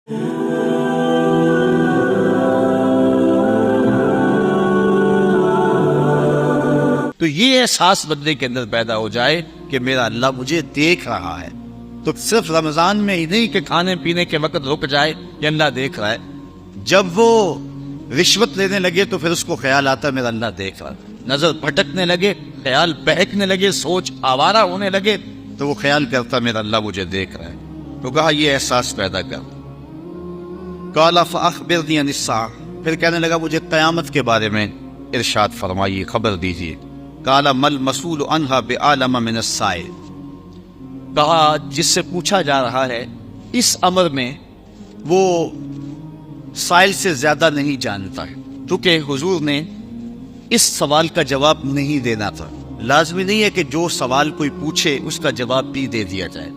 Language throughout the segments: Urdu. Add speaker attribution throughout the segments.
Speaker 1: تو یہ احساس بندے کے اندر پیدا ہو جائے کہ میرا اللہ مجھے دیکھ رہا ہے، تو صرف رمضان میں ہی نہیں کہ کھانے پینے کے وقت رک جائے کہ اللہ دیکھ رہا ہے، جب وہ رشوت لینے لگے تو پھر اس کو خیال آتا ہے میرا اللہ دیکھ رہا ہے، نظر پھٹکنے لگے، خیال بہکنے لگے، سوچ آوارہ ہونے لگے تو وہ خیال کرتا میرا اللہ مجھے دیکھ رہا ہے۔ تو کہا یہ احساس پیدا کر۔ قال فاخبرنی عن الساعہ، پھر کہنے لگا مجھے قیامت کے بارے میں ارشاد فرمائیے، خبر دیجیے۔ قال مل مسئول عنہا بعالم من السائل، کہا جس سے پوچھا جا رہا ہے اس امر میں وہ سائل سے زیادہ نہیں جانتا ہے، کیونکہ حضور نے اس سوال کا جواب نہیں دینا تھا۔ لازمی نہیں ہے کہ جو سوال کوئی پوچھے اس کا جواب بھی دے دیا جائے،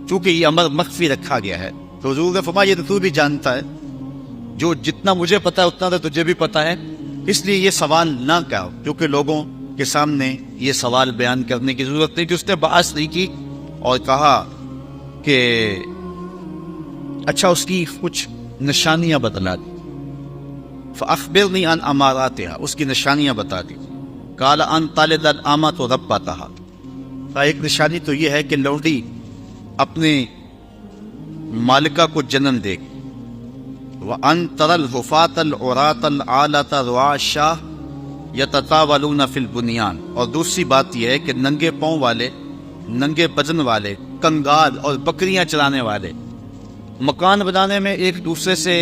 Speaker 1: چونکہ یہ امر مخفی رکھا گیا ہے۔ تو حضور نے فرمایا یہ تو تو بھی جانتا ہے، جو جتنا مجھے پتا ہے اتنا تو تجھے بھی پتا ہے، اس لیے یہ سوال نہ کرو، کیونکہ لوگوں کے سامنے یہ سوال بیان کرنے کی ضرورت نہیں۔ کہ اس نے بحث نہیں کی اور کہا کہ اچھا اس کی کچھ نشانیاں بتلا دی۔ فاخبرنی عن اماراتها، اس کی نشانیاں بتا دی۔ قال ان تلد الامۃ ربتها، ایک نشانی تو یہ ہے کہ لونڈی اپنے مالکہ کو جنم دے گی۔ وان ترى الحفاة العراة العالة رعاء الشاة یتطاولون فی البنیان، اور دوسری بات یہ ہے کہ ننگے پاؤں والے، ننگے بدن والے، کنگال اور بکریاں چلانے والے مکان بنانے میں ایک دوسرے سے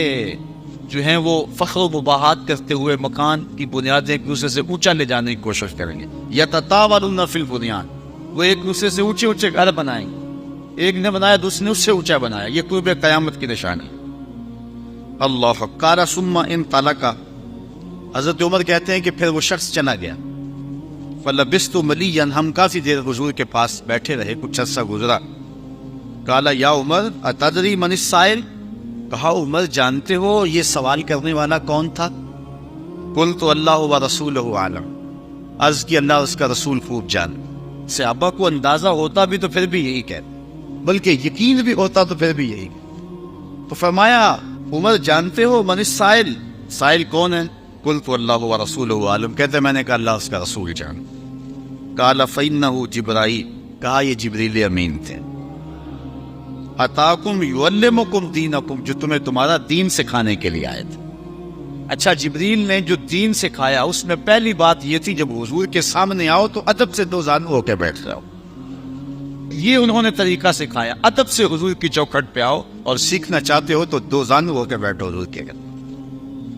Speaker 1: جو ہیں وہ فخر و مباحات کرتے ہوئے مکان کی بنیادیں ایک دوسرے سے اونچا لے جانے کی کوشش کریں گے۔ یتطاولون فی البنیان، وہ ایک دوسرے سے اونچے اونچے گھر بنائیں گے، ایک نے بنایا دوسرے نے اس سے اونچا بنایا، یہ قرب قیامت کی نشانی۔ اللہ قال ثم انطلق، حضرت عمر کہتے ہیں کہ پھر وہ شخص چلا گیا۔ فلبثت ملیا، ہم کافی دیر حضور کے پاس بیٹھے رہے، کچھ عرصہ گزرا۔ قال یا عمر اتدری من السائل، کہا عمر جانتے ہو یہ سوال کرنے والا کون تھا؟ قلت اللہ ورسولہ عالم، عرض کی اللہ اس کا رسول خوب جان۔ صحابہ کو اندازہ ہوتا بھی تو پھر بھی یہی کہتے، بلکہ یقین بھی ہوتا تو پھر بھی یہی کہتے۔ تو فرمایا عمر جانتے ہو من السائل، سائل کون ہے؟ قلت اللہ ورسولہ عالم، کہتے میں نے کہا اللہ اس کا رسول جان۔ قال فإنہ جبرائیل، کہا یہ جبریل امین تھے۔ اتاکم یعلمکم دینکم، جو تمہیں تمہارا دین سکھانے کے لیے آئے تھے۔ اچھا جبریل نے جو دین سکھایا اس میں پہلی بات یہ تھی جب حضور کے سامنے آؤ تو ادب سے دو زانو ہو کے بیٹھ جاؤ، یہ انہوں نے طریقہ سکھایا، ادب سے حضور کی چوکھٹ پہ آؤ، اور سیکھنا چاہتے ہو تو دو زانو ہو کے بیٹھو حضور کے گھر۔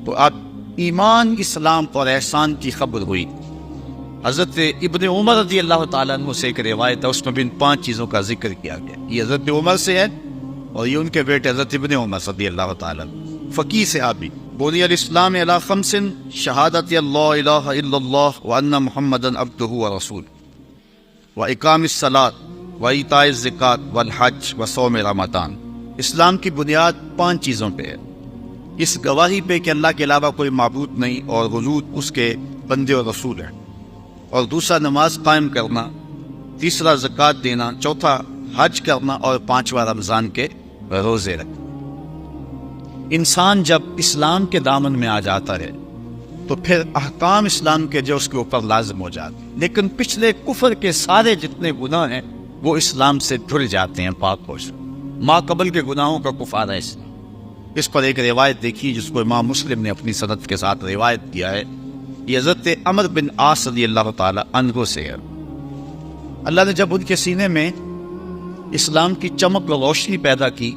Speaker 1: تو اب ایمان، اسلام اور احسان کی خبر ہوئی۔ حضرت ابن عمر رضی اللہ تعالیٰ عنہ سے ایک روایت ہے، اس میں بھی ان 5 چیزوں کا ذکر کیا گیا۔ یہ حضرت عمر سے ہے اور یہ ان کے بیٹے حضرت ابن عمر رضی اللہ تعالیٰ عنہ، فقیہ صحابی۔ بنی الاسلام علی 5، شہادت اللہ الہ الا اللہ وان محمدا عبدہ ورسولہ، واقام الصلاۃ وایتاء الزکوٰۃ والحج وصوم رمضان۔ اسلام کی بنیاد 5 چیزوں پہ ہے، اس گواہی پہ کہ اللہ کے علاوہ کوئی معبود نہیں اور حضور اس کے بندے اور رسول ہیں، اور دوسرا نماز قائم کرنا، تیسرا زکوٰۃ دینا، چوتھا حج کرنا، اور 5واں رمضان کے روزے رکھنا۔ انسان جب اسلام کے دامن میں آ جاتا ہے تو پھر احکام اسلام کے جو اس کے اوپر لازم ہو جاتے ہیں، لیکن پچھلے کفر کے سارے جتنے گناہ ہیں وہ اسلام سے دھل جاتے ہیں، پاک ہو جاتے ہیں۔ ماں قبل کے گناہوں کا کفارہ ہے اسلام۔ اس پر ایک روایت دیکھی جس کو امام مسلم نے اپنی سند کے ساتھ روایت کیا ہے، یہ حضرت عمر بن عاص رضی اللہ تعالی عنہ سے ہے۔ اللہ نے جب ان کے سینے میں اسلام کی چمک و روشنی پیدا کی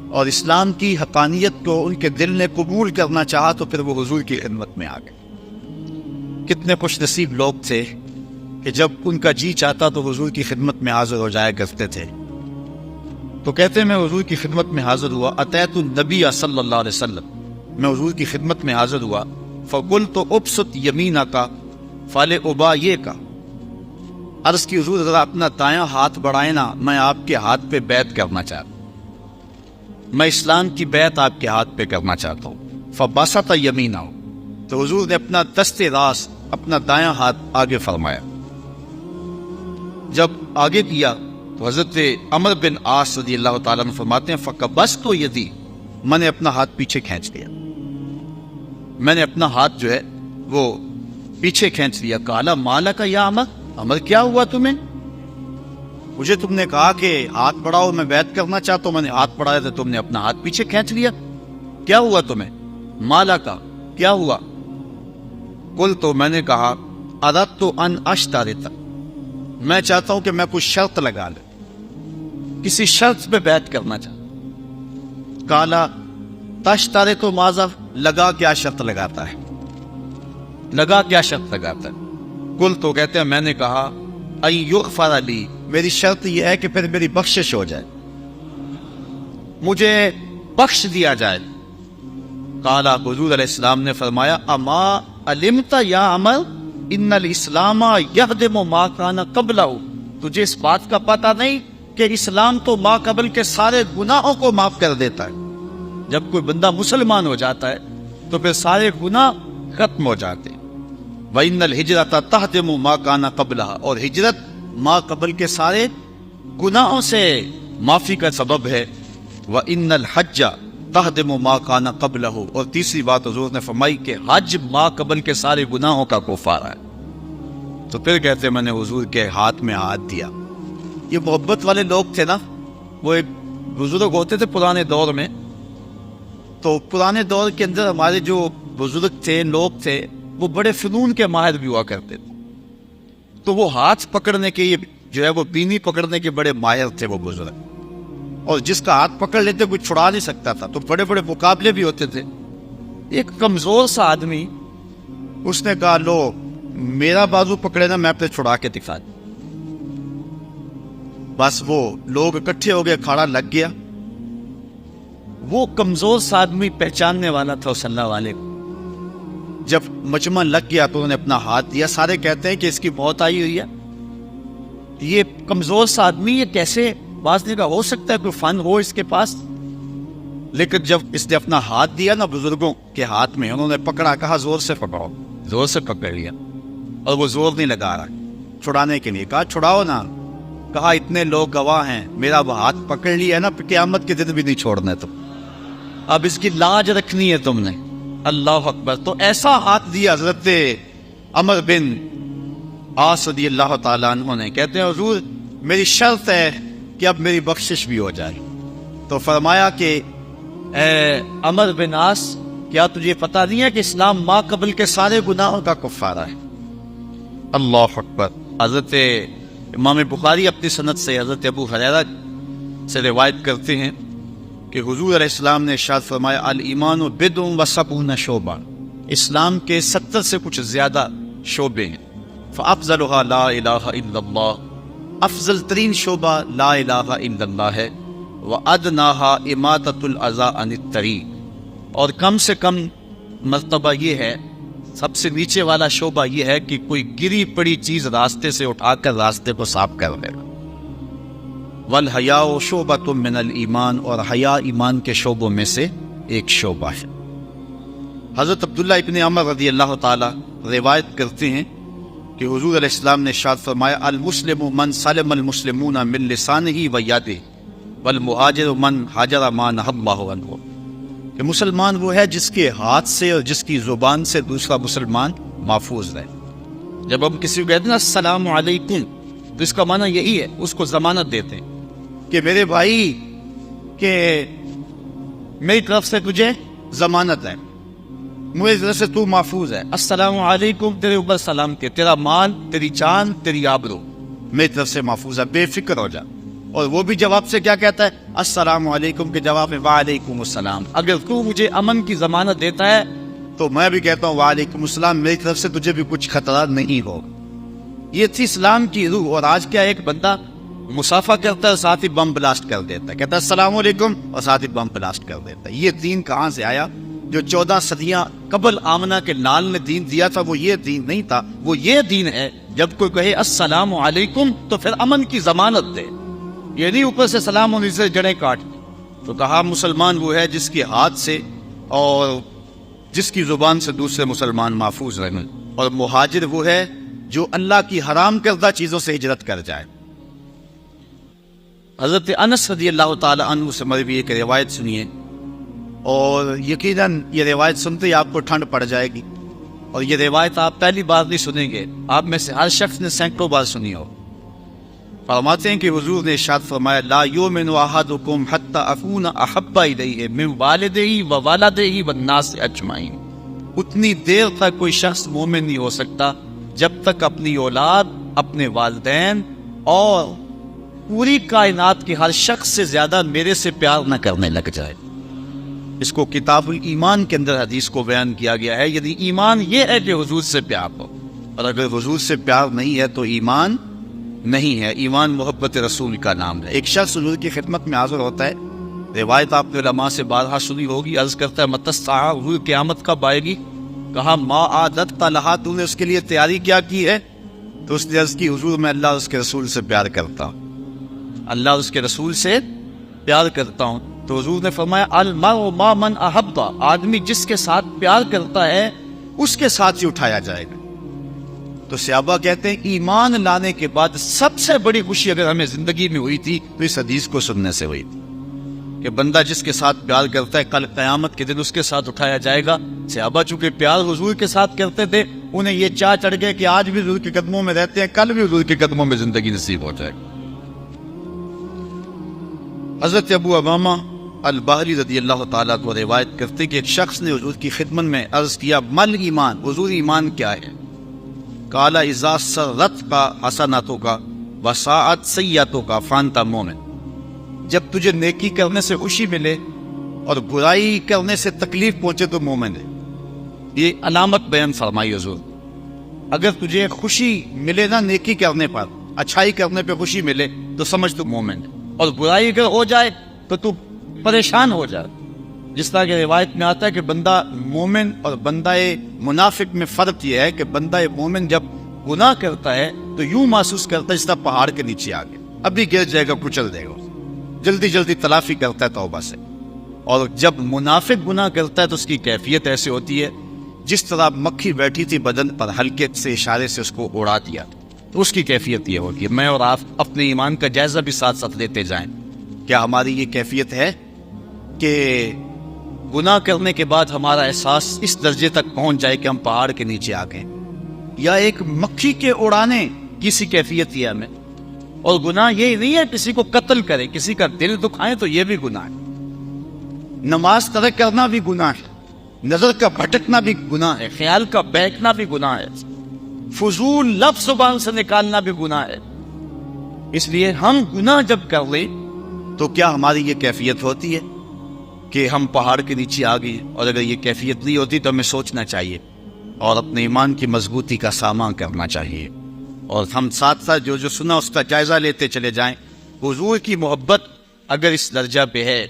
Speaker 1: اور اسلام کی حقانیت کو ان کے دل نے قبول کرنا چاہا تو پھر وہ حضور کی خدمت میں آ گئے۔ کتنے خوش نصیب لوگ تھے کہ جب ان کا جی چاہتا تو حضور کی خدمت میں حاضر ہو جایا کرتے تھے۔ تو کہتے ہیں میں حضور کی خدمت میں حاضر ہوا، اتیت النبی صلی اللہ علیہ وسلم، میں حضور کی خدمت میں حاضر ہوا، فقلت ابسط یمینک فلأبایعک، عرض کی حضور ذرا اپنا دایاں ہاتھ بڑھائیں نا، میں آپ کے ہاتھ پہ بیعت کرنا چاہتا ہوں، میں اسلام کی بیعت آپ کے ہاتھ پہ کرنا چاہتا ہوں۔ فبسط یمینہ، تو حضور نے اپنا دست راست، اپنا دایاں ہاتھ آگے فرمایا۔ جب آگے کیا تو حضرت عمر بن عاص رضی اللہ تعالیٰ عنہ فرماتے ہیں فقبضت یدی، میں نے اپنا ہاتھ پیچھے کھینچ لیا، میں نے اپنا ہاتھ جو ہے وہ پیچھے کھینچ لیا۔ کالا مالا کا یا عمر، عمر کیا ہوا تمہیں؟ مجھے تم نے کہا کہ ہاتھ بڑھاؤ، میں بیعت کرنا چاہتا ہوں، میں نے ہاتھ بڑھایا تو تم نے اپنا ہاتھ پیچھے کھینچ لیا، کیا ہوا تمہیں؟ مالا کا کیا ہوا؟ قلت، تو میں نے کہا اردت ان اشترط، میں چاہتا ہوں کہ میں کوئی شرط لگا لوں، کسی شرط پہ بیعت کرنا چاہتا۔ کالا تشترط ماذا، لگا کیا شرط لگاتا ہے، لگا کیا شرط لگاتا ہے؟ قلت، تو کہتے ہیں میں نے کہا ان یغفر لی، میری شرط یہ ہے کہ پھر میری بخشش ہو جائے، مجھے بخش دیا جائے۔ قالا، حضور علیہ السلام نے فرمایا اما علمت یا عمر ان الاسلام یہدم ما کان قبلہ، تجھے اس بات کا پتہ نہیں کہ اسلام تو ما قبل کے سارے گناہوں کو معاف کر دیتا ہے؟ جب کوئی بندہ مسلمان ہو جاتا ہے تو پھر سارے گناہ ختم ہو جاتے ہیں۔ وَإِنَّ الْهِجْرَةَ تَهْدِمُ مَا كَانَ قَبْلَهَا، اور ہجرت ما قبل کے سارے گناہوں سے معافی کا سبب ہے۔ وَإِنَّ الْحَجَّ تَهْدِمُ مَا كَانَ قَبْلَهُ، اور تیسری بات حضور نے فرمائی کہ حج ما قبل کے سارے گناہوں کا کفارہ ہے۔ تو پھر کہتے میں نے حضور کے ہاتھ میں ہاتھ دیا۔ یہ محبت والے لوگ تھے نا، وہ ایک بزرگ ہوتے تھے پرانے دور میں، تو پرانے دور کے اندر ہمارے جو بزرگ تھے، لوگ تھے، وہ بڑے فنون کے ماہر بھی ہوا کرتے تھے، تو وہ ہاتھ پکڑنے کے جو ہے وہ بینی پکڑنے کے بڑے ماہر تھے وہ بزرگ، اور جس کا ہاتھ پکڑ لیتے کوئی چھڑا نہیں سکتا تھا، تو بڑے بڑے مقابلے بھی ہوتے تھے۔ ایک کمزور سا آدمی، اس نے کہا لو میرا بازو پکڑے نا، میں اپنے چھڑا کے دکھا دوں۔ بس وہ لوگ اکٹھے ہو گئے، کھاڑا لگ گیا۔ وہ کمزور سا آدمی پہچاننے والا تھا صلی اللہ علیہ وسلم۔ جب مجمع لگ گیا تو انہوں نے اپنا ہاتھ دیا۔ سارے کہتے ہیں کہ اس کی موت آئی ہوئی ہے، یہ کمزور سا آدمی، یہ کیسے، بعض نے کہا ہو سکتا ہے کوئی فن ہو اس کے پاس، لیکن جب اس نے اپنا ہاتھ دیا نا بزرگوں کے ہاتھ میں، انہوں نے پکڑا، کہا زور سے پکڑو، زور سے پکڑ لیا، اور وہ زور نہیں لگا رہا چھڑانے کے لیے، کہا چھڑاؤ نا، کہا اتنے لوگ گواہ ہیں، میرا وہ ہاتھ پکڑ لیا نا، قیامت کے دن بھی نہیں چھوڑنا تم، اب اس کی لاج رکھنی ہے تم نے۔ اللہ اکبر۔ تو ایسا ہاتھ دیا حضرت عمر بن عاص رضی اللہ تعالیٰ عنہ نے، کہتے ہیں حضور میری شرط ہے کہ اب میری بخشش بھی ہو جائے۔ تو فرمایا کہ اے عمر بن عاص، کیا تجھے پتہ نہیں ہے کہ اسلام ما قبل کے سارے گناہوں کا کفارہ ہے؟ اللہ اکبر۔ حضرت امام بخاری اپنی سند سے حضرت ابو ہریرہ سے روایت کرتے ہیں کہ حضور علیہ السلام نے ارشاد فرمایا الایمان بضع و سبعون شعبہ، اسلام کے 70 سے کچھ زیادہ شعبے ہیں۔ فافضلها لا الہ الا اللہ، افضل ترین شعبہ لا الہ الا اللہ ہے۔ وادناها اماطۃ الاذى عن الطریق، اور کم سے کم مرتبہ یہ ہے، سب سے نیچے والا شعبہ یہ ہے کہ کوئی گری پڑی چیز راستے سے اٹھا کر راستے کو صاف کر دے گا۔ والحیاء شعبۃ من الایمان، اور حیا ایمان کے شعبوں میں سے ایک شعبہ ہے۔ حضرت عبداللہ ابن عمر رضی اللہ تعالی روایت کرتے ہیں کہ حضور علیہ السلام نے ارشاد فرمایا المسلم من سلم المسلمون من لسانہ و یدہ والمہاجر من ہاجر ما نہی اللہ عنہ، کہ مسلمان وہ ہے جس کے ہاتھ سے اور جس کی زبان سے دوسرا مسلمان محفوظ رہے۔ جب ہم کسی کو کہتے ہیں السلام علیکم تو اس کا معنی یہی ہے، اس کو ضمانت دیتے ہیں کہ میرے بھائی کہ میری طرف سے تجھے ضمانت ہے، میری طرف سے تو محفوظ ہے، السلام علیکم، تیرے اوپر سلام کے، تیرا مال، تیری جان، تیری آبرو میری طرف سے محفوظ ہے، بے فکر ہو جا۔ اور وہ بھی جواب سے کیا کہتا ہے؟ السلام علیکم کے جواب میں وعلیکم السلام۔ اگر تو مجھے امن کی ضمانت دیتا ہے تو میں بھی کہتا ہوں وعلیکم السلام، میری طرف سے تجھے بھی کچھ خطرہ نہیں ہوگا۔ یہ تھی اسلام کی روح۔ اور آج کیا ایک بندہ مسافہ کرتا ہے، ساتھ ہی بم بلاسٹ کر دیتا ہے، کہتا ہے السلام علیکم اور ساتھ ہی بم بلاسٹ کر دیتا ہے۔ یہ دین کہاں سے آیا؟ جو 14 صدیاں قبل آمنہ کے لال نے دین دیا تھا وہ یہ دین نہیں تھا، وہ یہ دین ہے جب کوئی کہے السلام علیکم تو پھر امن کی ضمانت دے، یہ نہیں اوپر سے سلام ہونے سے جڑیں کاٹ۔ تو کہا مسلمان وہ ہے جس کے ہاتھ سے اور جس کی زبان سے دوسرے مسلمان محفوظ رہیں، اور مہاجر وہ ہے جو اللہ کی حرام کردہ چیزوں سے ہجرت کر جائے۔ حضرت انس رضی اللہ تعالی عنہ سے مروی ایک روایت سنیے اور یقیناً یہ روایت سنتے ہی آپ کو ٹھنڈ پڑ جائے گی، اور یہ روایت آپ پہلی بار نہیں سنیں گے، آپ میں سے ہر شخص نے سینکڑوں بار سنی ہو۔ فرماتے ہیں کہ حضور نے ارشاد فرمایا لا یؤمن احدکم حتی اکون احب الیہ من والدہ وولدہ والناس اجمعین، اتنی دیر تک کوئی شخص مومن نہیں ہو سکتا جب تک اپنی اولاد، اپنے والدین اور پوری کائنات کے ہر شخص سے زیادہ میرے سے پیار نہ کرنے لگ جائے۔ اس کو کتاب الایمان کے اندر حدیث کو بیان کیا گیا ہے، یعنی ایمان یہ ہے کہ حضور سے پیار ہو، اور اگر حضور سے پیار نہیں ہے تو ایمان نہیں ہے۔ ایمان محبت رسول کا نام ہے۔ ایک شخص حضور کی خدمت میں حاضر ہوتا ہے، روایت آپ نے علماء سے بارہا سنی ہوگی، عرض کرتا ہے متی الساعہ، حضور قیامت کب آئے گی؟ کہا ما عادت لہا، تو نے اس کے لیے تیاری کیا کی ہے؟ تو اس نے عرض کی حضور میں اللہ اور اس کے رسول سے پیار کرتا ہوں، اللہ اور اس کے رسول سے پیار کرتا ہوں۔ تو حضور نے فرمایا المرء مع من احب، آدمی جس کے ساتھ پیار کرتا ہے اس کے ساتھ ہی اٹھایا جائے گا۔ تو صحابہ کہتے ہیں ایمان لانے کے بعد سب سے بڑی خوشی اگر ہمیں زندگی میں ہوئی تھی تو اس حدیث کو سننے سے ہوئی تھی کہ بندہ جس کے ساتھ پیار کرتا ہے کل قیامت کے دن اس کے ساتھ اٹھایا جائے گا۔ صحابہ چونکہ پیار حضور کے ساتھ کرتے تھے، انہیں یہ چاہ چڑھ گئے کہ آج بھی حضور کے قدموں میں رہتے ہیں، کل بھی حضور کے قدموں میں زندگی نصیب ہو جائے گی۔ حضرت ابو امامہ البحری رضی اللہ تعالیٰ کو روایت کرتے کہ ایک شخص نے حضور کی خدمت میں عرض کیا مل ایمان، حضور ایمان کیا ہے؟ قال اذا سرت کا حسناتوں کا وساعت سیئاتوں کا فانتا مومن، جب تجھے نیکی کرنے سے خوشی ملے اور برائی کرنے سے تکلیف پہنچے تو مومن ہے۔ یہ علامت بیان فرمائی حضور، اگر تجھے خوشی ملے نا نیکی کرنے پر، اچھائی کرنے پہ خوشی ملے تو سمجھ تو مومن ہے، اور برائی اگر ہو جائے تو پریشان ہو جائے۔ جس طرح کہ روایت میں آتا ہے کہ بندہ مومن اور بندہ منافق میں فرق یہ ہے کہ بندہ مومن جب گناہ کرتا ہے تو یوں محسوس کرتا ہے جس طرح پہاڑ کے نیچے آ گیا، ابھی گر جائے گا، کچل دے گا، جلدی جلدی تلافی کرتا ہے توبہ سے۔ اور جب منافق گناہ کرتا ہے تو اس کی کیفیت ایسے ہوتی ہے جس طرح مکھی بیٹھی تھی بدن پر، ہلکے سے اشارے سے اس کو اڑا دیا، تو اس کی کیفیت یہ ہوتی ہے۔ میں اور آپ اپنے ایمان کا جائزہ بھی ساتھ ساتھ لیتے جائیں، کیا ہماری یہ کیفیت ہے کہ گناہ کرنے کے بعد ہمارا احساس اس درجے تک پہنچ جائے کہ ہم پہاڑ کے نیچے آ گئے، یا ایک مکھی کے اڑانے کسی کیفیت ہے ہمیں؟ اور گناہ یہ نہیں ہے کسی کو قتل کرے، کسی کا دل دکھائے تو یہ بھی گناہ ہے، نماز ترک کرنا بھی گناہ ہے، نظر کا بھٹکنا بھی گناہ ہے، خیال کا بہکنا بھی گناہ ہے، فضول لفظ زبان سے نکالنا بھی گناہ ہے۔ اس لیے ہم گناہ جب کر لیں تو کیا ہماری یہ کیفیت ہوتی ہے کہ ہم پہاڑ کے نیچے آ گئے؟ اور اگر یہ کیفیت نہیں ہوتی تو ہمیں سوچنا چاہیے اور اپنے ایمان کی مضبوطی کا سامان کرنا چاہیے، اور ہم ساتھ ساتھ جو سنا اس کا جائزہ لیتے چلے جائیں۔ حضور کی محبت اگر اس درجہ پہ ہے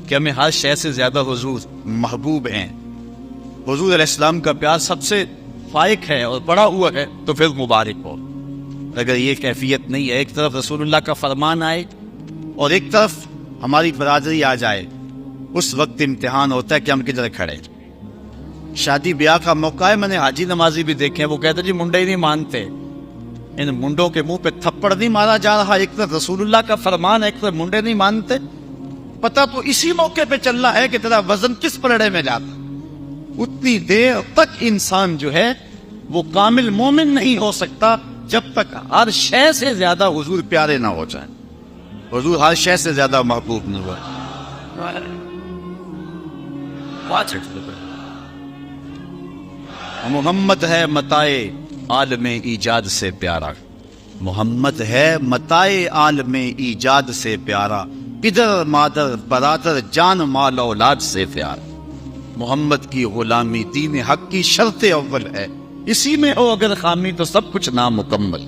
Speaker 1: کہ ہمیں ہر شے سے زیادہ حضور محبوب ہیں، حضور علیہ السلام کا پیار سب سے فائق ہے اور بڑا ہوا ہے، تو پھر مبارک ہو۔ اگر یہ کیفیت نہیں ہے، ایک طرف رسول اللہ کا فرمان آئے اور ایک طرف ہماری برادری آ جائے، اس وقت امتحان ہوتا ہے کہ ہم کدھر کھڑے۔ شادی بیاہ کا موقع ہے، میں نے حاجی نمازی بھی دیکھے ہیں، وہ کہتے جی منڈے ہی نہیں مانتے، ان منڈوں کے منہ پہ تھپڑ نہیں مارا جا رہا، ایک طرف رسول اللہ کا فرمان ہے، ایک طرف منڈے نہیں مانتے، پتہ تو اسی موقع پہ چل رہا ہے کہ تیرا وزن کس پلڑے میں جاتا۔ اتنی دیر تک انسان جو ہے وہ کامل مومن نہیں ہو سکتا جب تک ہر شے سے زیادہ حضور پیارے نہ ہو جائیں، حضور ہر شے سے زیادہ محبوب نہ ہو۔ محمد ہے متائے عالم ایجاد سے پیارا، محمد ہے متائے عالم ایجاد سے پیارا، پدر مادر برادر جان مال اولاد سے پیارا۔ محمد کی غلامی دین حق کی شرط اول ہے، اسی میں ہو اگر خامی تو سب کچھ نامکمل۔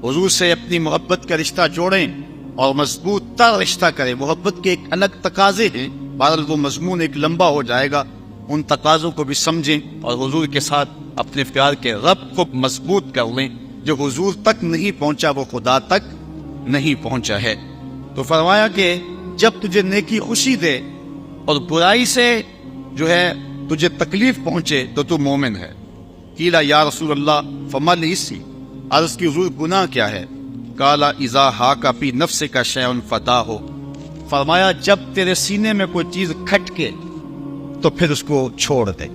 Speaker 1: حضور سے اپنی محبت کا رشتہ جوڑیں اور مضبوط تر رشتہ کریں۔ محبت کے ایک الگ تقاضے ہیں، بہرحال وہ مضمون ایک لمبا ہو جائے گا، ان تقاضوں کو بھی سمجھیں اور حضور کے ساتھ اپنے پیار کے ربط کو مضبوط کر لیں۔ جو حضور تک نہیں پہنچا وہ خدا تک نہیں پہنچا ہے۔ تو فرمایا کہ جب تجھے نیکی خوشی دے اور برائی سے جو ہے تجھے تکلیف پہنچے تو تو مومن ہے۔ قیلا یا رسول اللہ فما الاثم، عرض کی حضور گناہ کیا ہے؟ قالا اذا حاک فی نفسک شیء فداہ، فرمایا جب تیرے سینے میں کوئی چیز کھٹ کے تو پھر اس کو چھوڑ دے.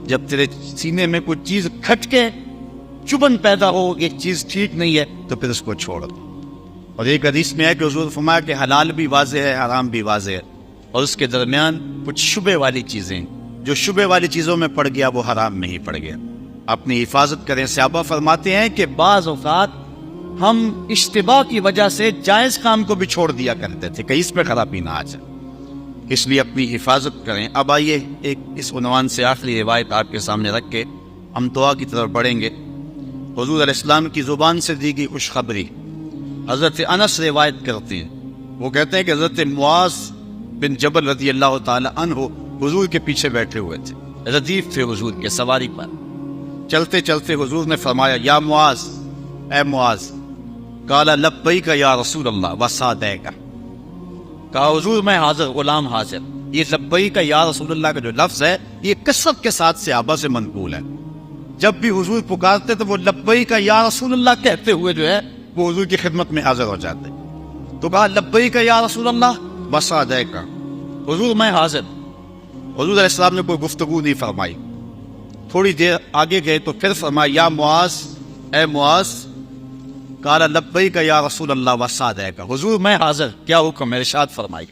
Speaker 1: جب تیرے سینے میں کوئی چیز کھٹکے، چبھن پیدا ہو، ایک چیز ٹھیک نہیں ہے، تو پھر اس کو چھوڑ دے. اور ایک حدیث میں ہے کہ حضور فرمایا کہ حلال بھی واضح ہے، حرام بھی واضح ہے، اور اس کے درمیان کچھ شبے والی چیزیں، جو شبے والی چیزوں میں پڑ گیا وہ حرام میں ہی پڑ گیا. اپنی حفاظت کریں. صحابہ فرماتے ہیں کہ بعض اوقات ہم اشتباہ کی وجہ سے جائز کام کو بھی چھوڑ دیا کرتے تھے کہ اس پہ خرابی نہ آ جائے، اس لیے اپنی حفاظت کریں. اب آئیے ایک اس عنوان سے آخری روایت آپ کے سامنے رکھ کے ہم دعا کی طرف بڑھیں گے. حضور علیہ السلام کی زبان سے دی گئی خوشخبری. حضرت انس روایت کرتے ہیں، وہ کہتے ہیں کہ حضرت معاذ بن جبل رضی اللہ تعالی عنہ حضور کے پیچھے بیٹھے ہوئے تھے، ردیف تھے حضور کے سواری پر. چلتے چلتے حضور نے فرمایا یا معاذ، اے معاذ. قال لبیک یا رسول اللہ وسعدیک. کہا حضور میں حاضر، غلام حاضر. یہ لبیک یا رسول اللہ کا جو لفظ ہے یہ کثرت کے ساتھ صحابہ سے منقول ہے. جب بھی حضور پکارتے تو وہ لبیک یا رسول اللہ کہتے ہوئے جو ہے وہ حضور کی خدمت میں حاضر ہو جاتے. تو کہا لبیک یا رسول اللہ وسعدیک، حضور میں حاضر. حضور علیہ السلام نے کوئی گفتگو نہیں فرمائی. تھوڑی دیر آگے گئے تو پھر فرمایا یا معاذ، اے معاذ. قال لبیک یا رسول اللہ وسعدیک، حضور میں حاضر، کیا حکم ہے، ارشاد فرمائی.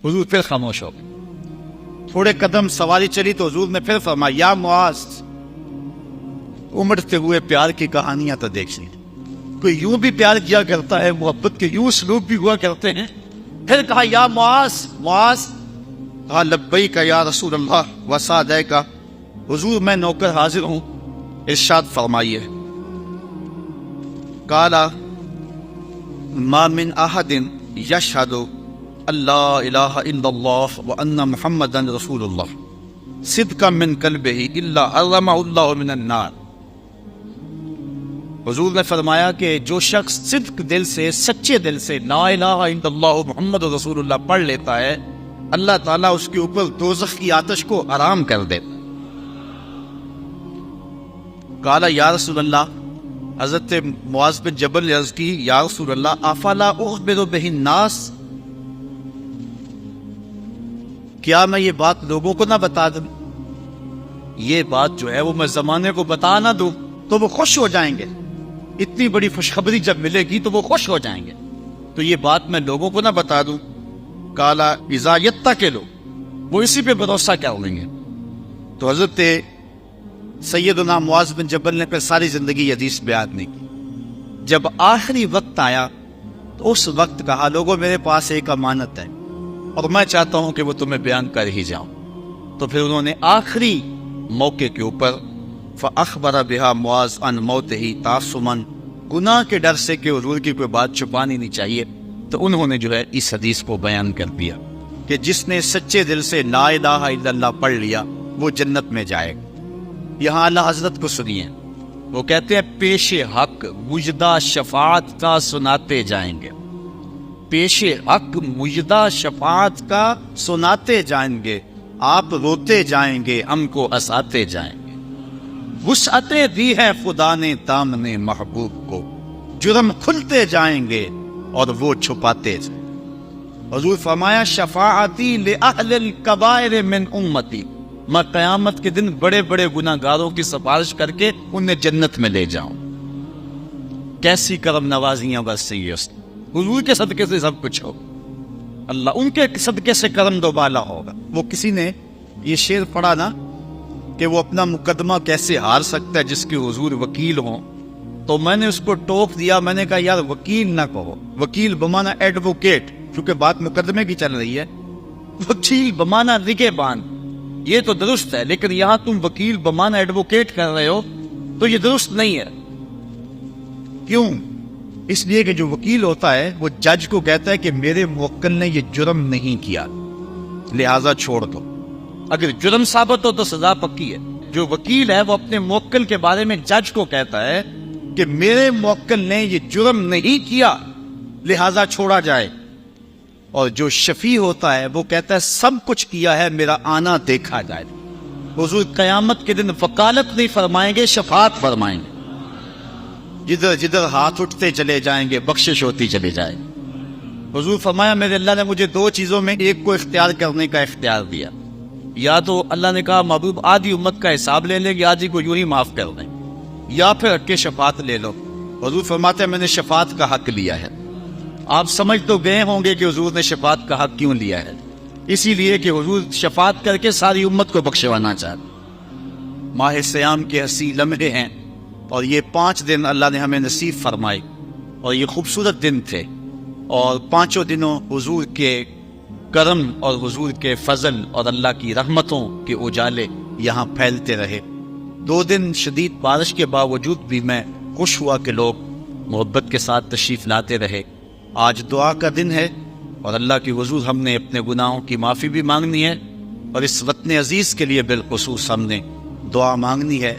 Speaker 1: حضور پھر خاموش ہو گئے. تھوڑے قدم سواری چلی تو حضور نے پھر فرمایا یا معاذ. امڑتے ہوئے پیار کی کہانیاں تو دیکھ لی. کوئی یوں بھی پیار کیا کرتا ہے، محبت کے یوں سلوک بھی ہوا کرتے ہیں. پھر کہا یا معاذ، معاذ. کہا لبیک یا رسول اللہ وسعدیک، حضور میں نوکر حاضر ہوں، ارشاد فرمائیے. قال ما من احد یشہد اللہ الہ الا اللہ وان محمدا رسول اللہ صدقا من قلبہ الا حرمہ اللہ من النار. حضور نے فرمایا کہ جو شخص صدق دل سے، سچے دل سے لا الہ الا اللہ محمد رسول اللہ پڑھ لیتا ہے، اللہ تعالیٰ اس کے اوپر دوزخ کی آتش کو حرام کر دیتا. قال یا رسول اللہ، حضرت معاذ بن جبل نے عرض کی یا رسول اللہ افلا اخبر بہ الناس، کیا میں یہ بات لوگوں کو نہ بتا دوں؟ یہ بات جو ہے وہ میں زمانے کو بتا نہ دوں تو وہ خوش ہو جائیں گے. اتنی بڑی خوشخبری جب ملے گی تو وہ خوش ہو جائیں گے، تو یہ بات میں لوگوں کو نہ بتا دوں. قال اذا یتکلوا، وہ اسی پہ بھروسہ کر لیں گے. تو حضرت سیدنا معاذ بن جبل نے پھر ساری زندگی حدیث بیان نہیں کی. جب آخری وقت آیا تو اس وقت کہا لوگوں میرے پاس ایک امانت ہے اور میں چاہتا ہوں کہ وہ تمہیں بیان کر ہی جاؤں. تو پھر انہوں نے آخری موقع کے اوپر فاخبر بها معاذ عن موتہ تعصما، گناہ کے ڈر سے کہ حضور کی کوئی بات چھپانی نہیں چاہیے، تو انہوں نے جو ہے اس حدیث کو بیان کر دیا کہ جس نے سچے دل سے لا الہ الا اللہ پڑھ لیا وہ جنت میں جائے گا. یہاں اللہ حضرت کو سنیے، وہ کہتے ہیں پیش حق مجدہ شفاعت کا سناتے جائیں گے. پیش حق مجدہ شفاعت کا سناتے جائیں گے، آپ روتے جائیں گے، ہم کو ہنساتے جائیں گے. وسعتیں دی ہے خدا نے دامن محبوب کو، جرم کھلتے جائیں گے اور وہ چھپاتے جائیں. حضور فرمایا شفاعتی لأہل الکبائر من امتی، میں قیامت کے دن بڑے بڑے گناہ گاروں کی سفارش کر کے انہیں جنت میں لے جاؤں. کیسی کرم نوازیاں برسی ہے اس نے. حضور کے صدقے سے سب کچھ ہو، اللہ ان کے صدقے سے کرم دوبالا ہوگا. وہ کسی نے یہ شعر پڑھا نا کہ وہ اپنا مقدمہ کیسے ہار سکتا ہے جس کے حضور وکیل ہوں، تو میں نے اس کو ٹوک دیا. میں نے کہا یار وکیل نہ کہو، وکیل بمانا ایڈوکیٹ، کیونکہ بات مقدمے کی چل رہی ہے. وکیل بمانا نگہبان، یہ تو درست ہے، لیکن یہاں تم وکیل بمانا ایڈوکیٹ کر رہے ہو تو یہ درست نہیں ہے. کیوں؟ اس لیے کہ جو وکیل ہوتا ہے وہ جج کو کہتا ہے کہ میرے موکل نے یہ جرم نہیں کیا، لہذا چھوڑ دو. اگر جرم ثابت ہو تو سزا پکی ہے. جو وکیل ہے وہ اپنے موکل کے بارے میں جج کو کہتا ہے کہ میرے موکل نے یہ جرم نہیں کیا، لہذا چھوڑا جائے. اور جو شفیع ہوتا ہے وہ کہتا ہے سب کچھ کیا ہے، میرا آنا دیکھا جائے. حضور قیامت کے دن وکالت نہیں فرمائیں گے، شفاعت فرمائیں گے. جدھر جدھر ہاتھ اٹھتے چلے جائیں گے بخشش ہوتی چلی جائے. حضور فرمایا میرے اللہ نے مجھے دو چیزوں میں ایک کو اختیار کرنے کا اختیار دیا. یا تو اللہ نے کہا محبوب آدھی امت کا حساب لے لیں گے، آدھی کو یوں ہی معاف کر دیں، یا پھر ہٹ کے شفاعت لے لو۔ حضور فرماتے ہیں میں نے شفاعت کا حق لیا ہے۔ آپ سمجھ تو گئے ہوں گے کہ حضور نے شفاعت کا حق کیوں لیا ہے، اسی لیے کہ حضور شفاعت کر کے ساری امت کو بخشوانا چاہتے۔ ماہ سیام کے حسین لمحے ہیں، اور یہ 5 دن اللہ نے ہمیں نصیب فرمائے، اور یہ خوبصورت دن تھے، اور 5 دنوں حضور کے کرم اور حضور کے فضل اور اللہ کی رحمتوں کے اجالے یہاں پھیلتے رہے۔ 2 دن شدید بارش کے باوجود بھی میں خوش ہوا کہ لوگ محبت کے ساتھ تشریف لاتے رہے۔ آج دعا کا دن ہے، اور اللہ کی حضور ہم نے اپنے گناہوں کی معافی بھی مانگنی ہے، اور اس وطن عزیز کے لیے بالخصوص ہم نے دعا مانگنی ہے۔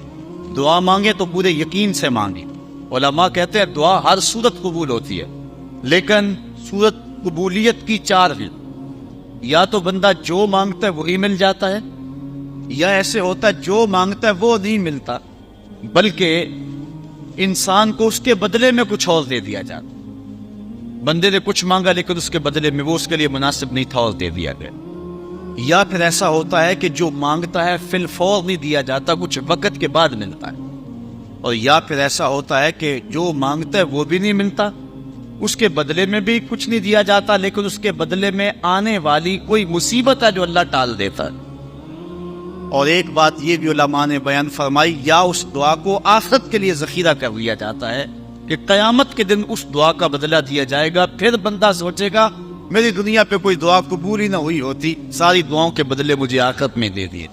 Speaker 1: دعا مانگے تو پورے یقین سے مانگیں۔ علماء کہتے ہیں دعا ہر صورت قبول ہوتی ہے، لیکن صورت قبولیت کی 4 ہیں۔ یا تو بندہ جو مانگتا ہے وہی مل جاتا ہے، یا ایسے ہوتا ہے جو مانگتا ہے وہ نہیں ملتا، بلکہ انسان کو اس کے بدلے میں کچھ اور دے دیا جاتا۔ بندے نے کچھ مانگا لیکن اس کے بدلے میں وہ اس کے لیے مناسب نہیں تھا اور دے دیا گیا۔ یا پھر ایسا ہوتا ہے کہ جو مانگتا ہے فی الفور نہیں دیا جاتا، کچھ وقت کے بعد ملتا ہے۔ اور یا پھر ایسا ہوتا ہے کہ جو مانگتا ہے وہ بھی نہیں ملتا، اس کے بدلے میں بھی کچھ نہیں دیا جاتا، لیکن اس کے بدلے میں آنے والی کوئی مصیبت ہے جو اللہ ٹال دیتا ہے۔ اور ایک بات یہ بھی علماء نے بیان فرمائی، یا اس دعا کو آخرت کے لیے ذخیرہ کر لیا جاتا ہے کہ قیامت کے دن اس دعا کا بدلہ دیا جائے گا۔ پھر بندہ سوچے گا میری دنیا پہ کوئی دعا قبول ہی نہ ہوئی ہوتی، ساری دعاؤں کے بدلے مجھے آخرت میں دے دیے۔